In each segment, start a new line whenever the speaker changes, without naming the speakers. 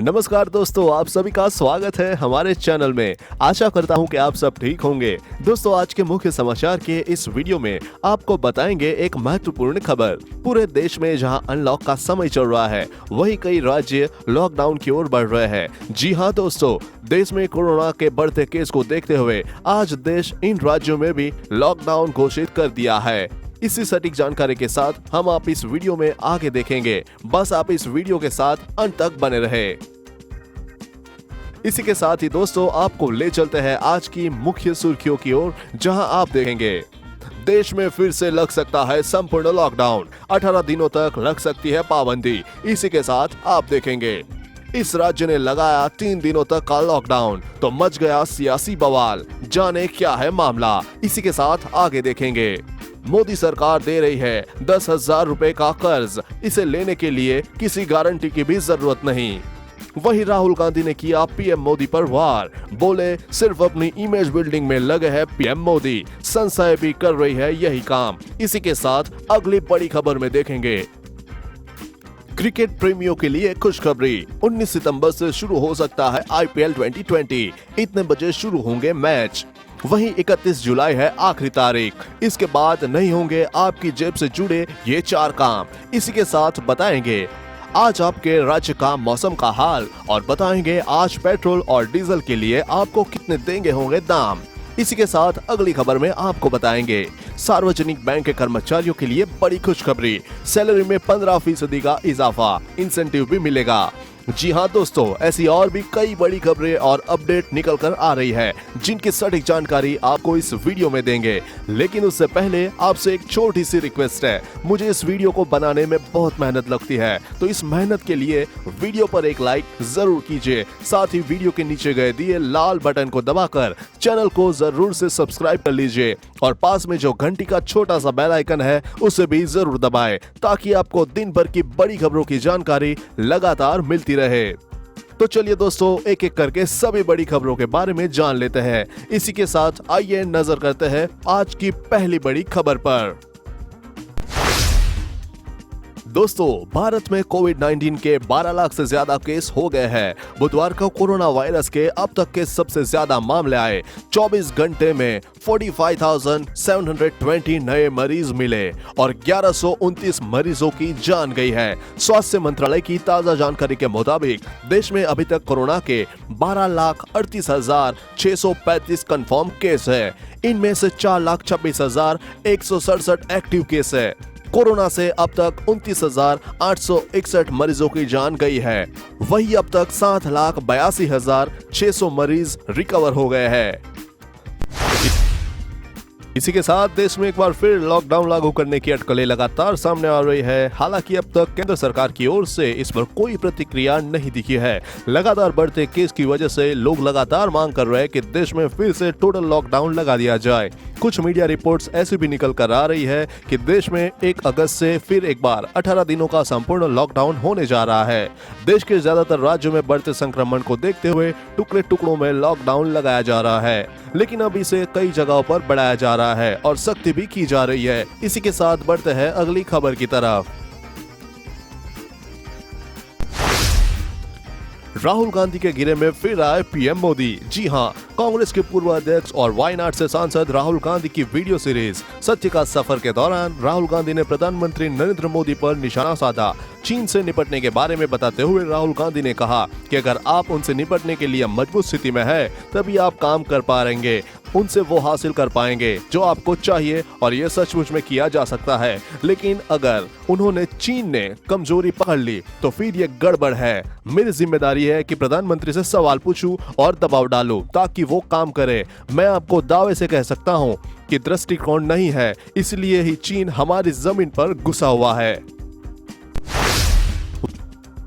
नमस्कार दोस्तों, आप सभी का स्वागत है हमारे चैनल में। आशा करता हूं कि आप सब ठीक होंगे। दोस्तों, आज के मुख्य समाचार के इस वीडियो में आपको बताएंगे एक महत्वपूर्ण खबर। पूरे देश में जहां अनलॉक का समय चल रहा है, वहीं कई राज्य लॉकडाउन की ओर बढ़ रहे हैं। जी हां दोस्तों, देश में कोरोना के बढ़ते केस को देखते हुए आज देश इन राज्यों में भी लॉकडाउन घोषित कर दिया है। इसी सटीक जानकारी के साथ हम आप इस वीडियो में आगे देखेंगे। बस आप इस वीडियो के साथ अंत तक बने रहे। इसी के साथ ही दोस्तों, आपको ले चलते हैं आज की मुख्य सुर्खियों की ओर, जहां आप देखेंगे देश में फिर से लग सकता है संपूर्ण लॉकडाउन, 18 दिनों तक लग सकती है पाबंदी। इसी के साथ आप देखेंगे इस राज्य ने लगाया 3 दिनों तक का लॉकडाउन, तो मच गया सियासी बवाल। जाने क्या है मामला, इसी के साथ आगे देखेंगे। मोदी सरकार दे रही है 10,000 रुपए का कर्ज, इसे लेने के लिए किसी गारंटी की भी जरूरत नहीं। वहीं राहुल गांधी ने किया पीएम मोदी पर वार, बोले सिर्फ अपनी इमेज बिल्डिंग में लगे हैं पीएम मोदी, संस्थाएं भी कर रही है यही काम। इसी के साथ अगली बड़ी खबर में देखेंगे क्रिकेट प्रेमियों के लिए खुशखबरी। 19 सितंबर से शुरू हो सकता है आईपीएल 2020। इतने बजे शुरू होंगे मैच। वहीं 31 जुलाई है आखिरी तारीख। इसके बाद नहीं होंगे आपकी जेब से जुड़े ये 4 काम। इसी के साथ बताएंगे आज आपके राज्य का मौसम का हाल, और बताएंगे आज पेट्रोल और डीजल के लिए आपको कितने देंगे होंगे दाम। इसी के साथ अगली खबर में आपको बताएंगे सार्वजनिक बैंक के कर्मचारियों के लिए बड़ी खुशखबरी, सैलरी में 15% का इजाफा, इंसेंटिव भी मिलेगा। जी हाँ दोस्तों, ऐसी और भी कई बड़ी खबरें और अपडेट निकल कर आ रही है, जिनकी सटीक जानकारी आपको इस वीडियो में देंगे। लेकिन उससे पहले आपसे एक छोटी सी रिक्वेस्ट है। मुझे इस वीडियो को बनाने में बहुत मेहनत लगती है, तो इस मेहनत के लिए वीडियो पर एक लाइक जरूर कीजिए। साथ ही वीडियो के नीचे गए दिए लाल बटन को दबाकर चैनल को जरूर से सब्सक्राइब कर लीजिए, और पास में जो घंटी का छोटा सा बेल आइकन है उसे भी जरूर दबाएं, ताकि आपको दिन भर की बड़ी खबरों की जानकारी लगातार मिलती रहे। तो चलिए दोस्तों, एक एक करके सभी बड़ी खबरों के बारे में जान लेते हैं। इसी के साथ आइए नजर करते हैं आज की पहली बड़ी खबर पर। दोस्तों, भारत में कोविड-19 के 12 लाख से ज्यादा केस हो गए हैं। बुधवार को कोरोना वायरस के अब तक के सबसे ज्यादा मामले आए। 24 घंटे में 45,720 नए मरीज मिले और 1129 मरीजों की जान गई है। स्वास्थ्य मंत्रालय की ताजा जानकारी के मुताबिक देश में अभी तक कोरोना के 12,38,635 कंफर्म केस है। इनमें से 4,26,167 एक्टिव केस है। कोरोना से अब तक 29,861 मरीजों की जान गई है। वहीं अब तक 7,82,600 मरीज रिकवर हो गए हैं। इसी के साथ देश में एक बार फिर लॉकडाउन लागू करने की अटकलें लगातार सामने आ रही है। हालांकि अब तक केंद्र सरकार की ओर से इस पर कोई प्रतिक्रिया नहीं दिखी है। लगातार बढ़ते केस की वजह से लोग लगातार मांग कर रहे हैं कि देश में फिर से टोटल लॉकडाउन लगा दिया जाए। कुछ मीडिया रिपोर्ट्स ऐसी भी निकल कर आ रही है कि देश में 1 अगस्त से फिर एक बार 18 दिनों का संपूर्ण लॉकडाउन होने जा रहा है। देश के ज्यादातर राज्यों में बढ़ते संक्रमण को देखते हुए टुकड़े टुकड़ों में लॉकडाउन लगाया जा रहा है, लेकिन अब इसे कई जगहों पर बढ़ाया जा रहा है और सख्ती भी की जा रही है। इसी के साथ बढ़ते हैं अगली खबर की तरफ। राहुल गांधी के घेरे में फिर आए पीएम मोदी। जी हां, कांग्रेस के पूर्व अध्यक्ष और वायनाड से सांसद राहुल गांधी की वीडियो सीरीज सत्य का सफर के दौरान राहुल गांधी ने प्रधानमंत्री नरेंद्र मोदी पर निशाना साधा। चीन से निपटने के बारे में बताते हुए राहुल गांधी ने कहा कि अगर आप उनसे निपटने के लिए मजबूत स्थिति में है, तभी आप काम कर पाएंगे, उनसे वो हासिल कर पाएंगे जो आपको चाहिए, और ये सचमुच में किया जा सकता है। लेकिन अगर चीन ने कमजोरी पकड़ ली तो फिर ये गड़बड़ है। मेरी जिम्मेदारी है कि प्रधानमंत्री से सवाल पूछूं और दबाव डालूं ताकि वो काम करे। मैं आपको दावे से कह सकता हूं कि दृष्टिकोण नहीं है, इसलिए ही चीन हमारी जमीन पर घुसा हुआ है।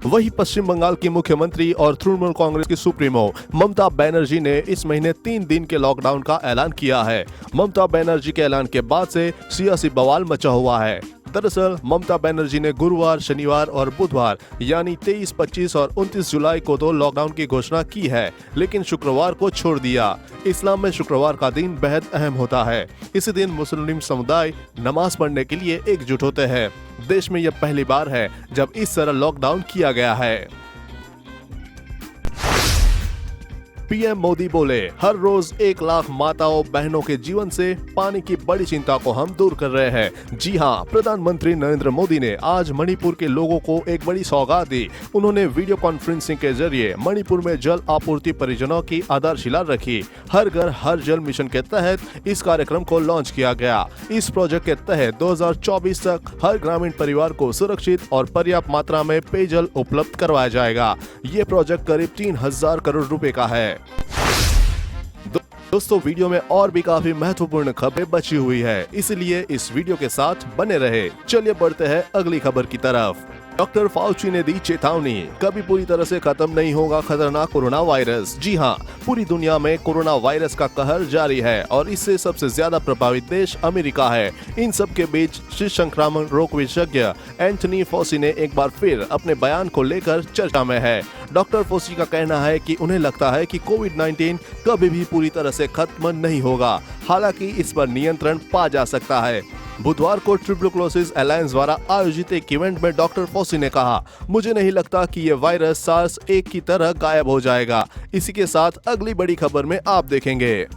वहीं पश्चिम बंगाल की मुख्यमंत्री और तृणमूल कांग्रेस की सुप्रीमो ममता बनर्जी ने इस महीने 3 दिन के लॉकडाउन का ऐलान किया है। ममता बनर्जी के ऐलान के बाद से सियासी बवाल मचा हुआ है। दरअसल ममता बनर्जी ने गुरुवार, शनिवार और बुधवार यानी 23, 25 और 29 जुलाई को तो लॉकडाउन की घोषणा की है, लेकिन शुक्रवार को छोड़ दिया। इस्लाम में शुक्रवार का दिन बेहद अहम होता है। इसी दिन मुस्लिम समुदाय नमाज पढ़ने के लिए एकजुट होते हैं। देश में यह पहली बार है जब इस तरह लॉकडाउन किया गया है। पीएम मोदी बोले, हर रोज 1 लाख माताओं बहनों के जीवन से पानी की बड़ी चिंता को हम दूर कर रहे हैं। जी हां, प्रधानमंत्री नरेंद्र मोदी ने आज मणिपुर के लोगों को एक बड़ी सौगात दी। उन्होंने वीडियो कॉन्फ्रेंसिंग के जरिए मणिपुर में जल आपूर्ति परियोजनाओं की आधारशिला रखी। हर घर हर जल मिशन के तहत इस कार्यक्रम को लॉन्च किया गया। इस प्रोजेक्ट के तहत 2024 तक हर ग्रामीण परिवार को सुरक्षित और पर्याप्त मात्रा में पेयजल उपलब्ध करवाया जाएगा। ये प्रोजेक्ट करीब 3000 करोड़ रुपए का है। दोस्तों, वीडियो में और भी काफी महत्वपूर्ण खबरें बची हुई है, इसलिए इस वीडियो के साथ बने रहे। चलिए बढ़ते हैं अगली खबर की तरफ। डॉक्टर फाउची ने दी चेतावनी, कभी पूरी तरह से खत्म नहीं होगा खतरनाक कोरोना वायरस। जी हां, पूरी दुनिया में कोरोना वायरस का कहर जारी है और इससे सबसे ज्यादा प्रभावित देश अमेरिका है। इन सब के बीच शीर्ष संक्रामक रोग विशेषज्ञ एंथनी फॉसी ने एक बार फिर अपने बयान को लेकर चर्चा में है। डॉक्टर फॉसी का कहना है कि उन्हें लगता है कि कोविड-19 कभी भी पूरी तरह से खत्म नहीं होगा, हालांकि इस पर नियंत्रण पा जा सकता है। बुधवार को ट्यूबरकुलोसिस अलायंस द्वारा आयोजित एक इवेंट में डॉक्टर फॉसी ने कहा, मुझे नहीं लगता कि ये वायरस सार्स 1 की तरह गायब हो जाएगा। इसी के साथ अगली बड़ी खबर में आप देखेंगे।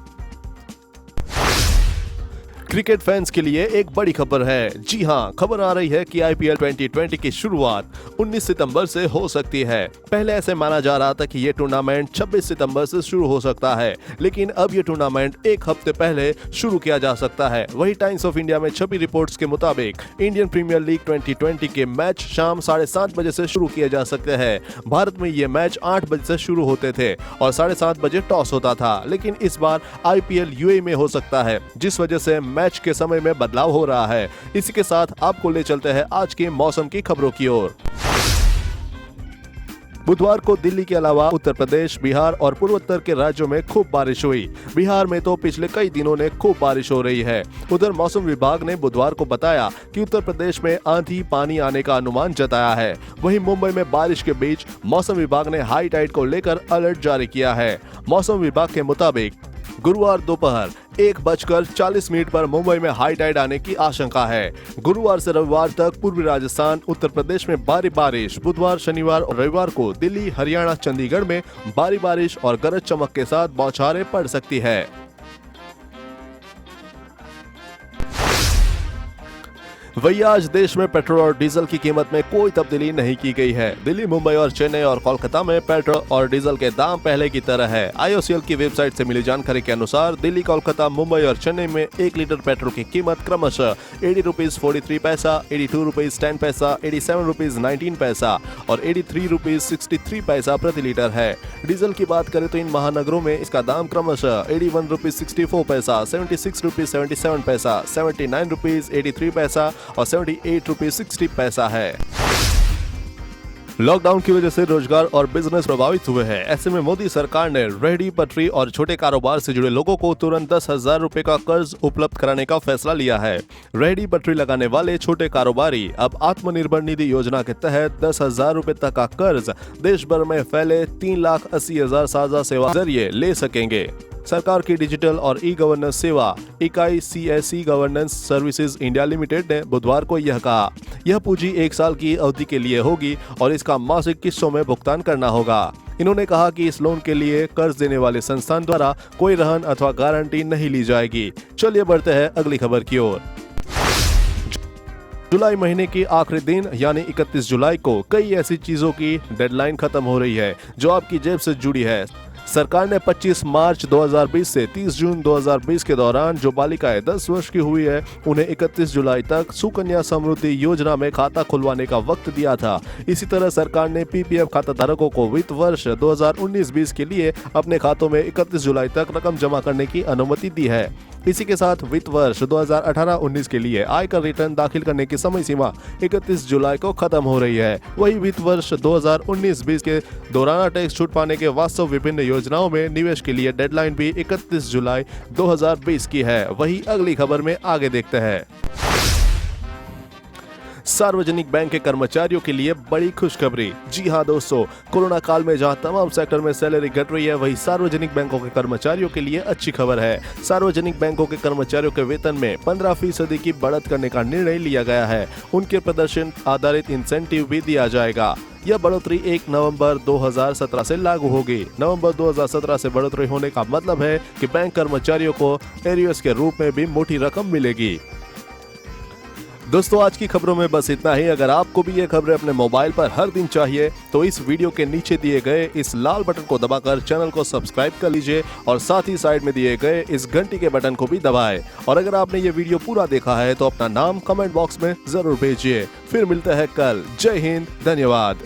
क्रिकेट फैंस के लिए एक बड़ी खबर है। जी हां, खबर आ रही है कि आईपीएल 2020 की शुरुआत 19 सितंबर से हो सकती है। पहले ऐसे माना जा रहा था कि ये टूर्नामेंट 26 सितंबर से शुरू हो सकता है, लेकिन अब ये टूर्नामेंट एक हफ्ते पहले शुरू किया जा सकता है। वही टाइम्स ऑफ इंडिया में छपी रिपोर्ट्स के मुताबिक इंडियन प्रीमियर लीग 2020 के मैच शाम 7:30 बजे से शुरू किए जा सकते हैं। भारत में ये मैच 8 बजे से शुरू होते थे और 7:30 बजे टॉस होता था, लेकिन इस बार आईपीएल यूएई में हो सकता है, जिस वजह से मैच के समय में बदलाव हो रहा है। इसी के साथ आपको ले चलते हैं आज के मौसम की खबरों की ओर। बुधवार को दिल्ली के अलावा उत्तर प्रदेश, बिहार और पूर्वोत्तर के राज्यों में खूब बारिश हुई। बिहार में तो पिछले कई दिनों ने खूब बारिश हो रही है। उधर मौसम विभाग ने बुधवार को बताया कि उत्तर प्रदेश में आंधी पानी आने का अनुमान जताया है। वहीं मुंबई में बारिश के बीच मौसम विभाग ने हाई टाइड को लेकर अलर्ट जारी किया है। मौसम विभाग के मुताबिक गुरुवार दोपहर 1:40 पर मुंबई में हाई टाइड आने की आशंका है। गुरुवार से रविवार तक पूर्वी राजस्थान, उत्तर प्रदेश में भारी बारिश। बुधवार, शनिवार और रविवार को दिल्ली, हरियाणा, चंडीगढ़ में भारी बारिश और गरज चमक के साथ बौछारें पड़ सकती है। वही आज देश में पेट्रोल और डीजल की कीमत में कोई तब्दीली नहीं की गई है। दिल्ली, मुंबई और चेन्नई और कोलकाता में पेट्रोल और डीजल के दाम पहले की तरह है। आईओसीएल की वेबसाइट से मिली जानकारी के अनुसार दिल्ली, कोलकाता, मुंबई और चेन्नई में 1 लीटर पेट्रोल की कीमत क्रमशः 80 रुपीज 43 पैसा, 82 रुपीज 10 पैसा, 87 रुपीज 19 पैसा और 83 रुपीज 63 पैसा प्रति लीटर है। डीजल की बात करें तो इन महानगरों में इसका दाम क्रमशः 81 रुपीज 64 पैसा, 76 रुपीज 77 पैसा, 79 रुपीज 83 पैसा और 78 रुपीज 60 पैसा है। लॉकडाउन की वजह से रोजगार और बिजनेस प्रभावित हुए हैं। ऐसे में मोदी सरकार ने रेहड़ी पटरी और छोटे कारोबार से जुड़े लोगों को तुरंत 10,000 रुपए का कर्ज उपलब्ध कराने का फैसला लिया है। रेहड़ी पटरी लगाने वाले छोटे कारोबारी अब आत्मनिर्भर निधि योजना के तहत 10,000 रुपए तक का कर्ज देश भर में फैले 3,80,000 साझा सेवा के जरिए ले सकेंगे। सरकार की डिजिटल और ई गवर्नेंस सेवा इकाई CSE governance services India limited ने बुधवार को यह कहा। यह पूंजी 1 साल की अवधि के लिए होगी और इसका मासिक किस्तों में भुगतान करना होगा। इन्होंने कहा कि इस लोन के लिए कर्ज देने वाले संस्थान द्वारा कोई रहन अथवा गारंटी नहीं ली जाएगी। चलिए बढ़ते हैं अगली खबर की ओर। जुलाई महीने की आखिरी दिन यानी 31 जुलाई को कई ऐसी चीजों की डेडलाइन खत्म हो रही है जो आपकी जेब से जुड़ी है। सरकार ने 25 मार्च 2020 से 30 जून 2020 के दौरान जो बालिकाएं 10 वर्ष की हुई है उन्हें 31 जुलाई तक सुकन्या समृद्धि योजना में खाता खुलवाने का वक्त दिया था। इसी तरह सरकार ने पीपीएफ खाता धारकों को वित्त वर्ष 2019-20 के लिए अपने खातों में 31 जुलाई तक रकम जमा करने की अनुमति दी है। इसी के साथ वित्त वर्ष 2018-19 के लिए आयकर रिटर्न दाखिल करने की समय सीमा 31 जुलाई को खत्म हो रही है। वही वित्त वर्ष 2019-20 के दौरान टैक्स छूट पाने के वास्तव विभिन्न योजनाओं में निवेश के लिए डेडलाइन भी 31 जुलाई 2020 की है। वही अगली खबर में आगे देखते हैं। सार्वजनिक बैंक के कर्मचारियों के लिए बड़ी खुशखबरी। जी हां दोस्तों, कोरोना काल में जहां तमाम सेक्टर में सैलरी घट रही है, वहीं सार्वजनिक बैंकों के कर्मचारियों के लिए अच्छी खबर है। सार्वजनिक बैंकों के कर्मचारियों के वेतन में 15% की बढ़त करने का निर्णय लिया गया है। उनके प्रदर्शन आधारित इंसेंटिव भी दिया जाएगा। यह बढ़ोतरी 1 नवंबर 2017 से लागू होगी। नवंबर 2017 से बढ़ोतरी होने का मतलब है कि बैंक कर्मचारियों को एरियर्स के रूप में भी मोटी रकम मिलेगी। दोस्तों, आज की खबरों में बस इतना ही। अगर आपको भी ये खबरें अपने मोबाइल पर हर दिन चाहिए तो इस वीडियो के नीचे दिए गए इस लाल बटन को दबाकर चैनल को सब्सक्राइब कर लीजिए और साथ ही साइड में दिए गए इस घंटी के बटन को भी दबाएं। और अगर आपने ये वीडियो पूरा देखा है तो अपना नाम कमेंट बॉक्स में जरूर भेजिए। फिर मिलते हैं कल। जय हिंद, धन्यवाद।